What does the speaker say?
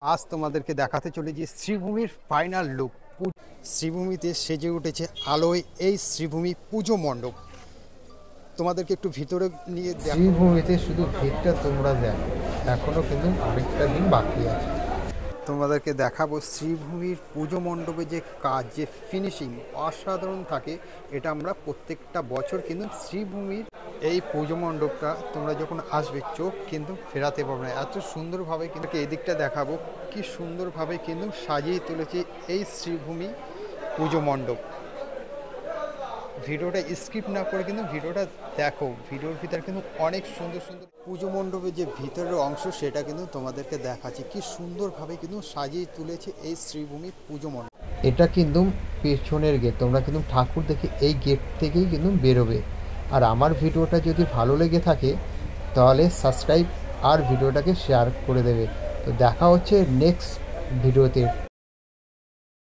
আজ তোমাদেরকে দেখাতে চলেছি শ্রীভূমির ফাইনাল লুক। শ্রীভূমিতে সেজে উঠেছে আলোয় এই শ্রীভূমি পুজো মণ্ডপ। তোমাদেরকে একটু ভিতরে নিয়ে শ্রীভূমিতে শুধু ভিড়টা তোমরা দেখো, এখনো কিন্তু অনেকটা দিন বাকি আছে। তোমাদেরকে দেখাবো শ্রীভূমির পুজো মণ্ডপে যে কাজ, যে ফিনিশিং অসাধারণ থাকে। এটা আমরা প্রত্যেকটা বছর কিন্তু শ্রীভূমির এই পুজো মণ্ডপটা তোমরা যখন আসবে চোখ কিন্তু ফেরাতে পারবে না, এত সুন্দরভাবে কিন্তু এই দিকটা দেখাবো কি সুন্দরভাবে কিন্তু সাজিয়ে তুলেছে এই শ্রীভূমি পুজো মণ্ডপ। ভিডিওটা স্কিপ না করে কিন্তু ভিডিওটা দেখো, ভিডিওর ভিতরে কিন্তু অনেক সুন্দর সুন্দর পুজো মণ্ডপের যে ভিতরের অংশ সেটা কিন্তু তোমাদেরকে দেখাচ্ছি কি সুন্দরভাবে কিন্তু সাজিয়ে তুলেছে এই শ্রীভূমি পুজো মণ্ডপ। এটা কিন্তু পেছনের গেট, তোমরা কিন্তু ঠাকুর দেখে এই গেট থেকেই কিন্তু বেরোবে। আর আমার ভিডিওটা যদি ভালো লেগে থাকে তাহলে সাবস্ক্রাইব আর ভিডিওটাকে শেয়ার করে দেবে। তো দেখা হচ্ছে নেক্সট ভিডিওতে।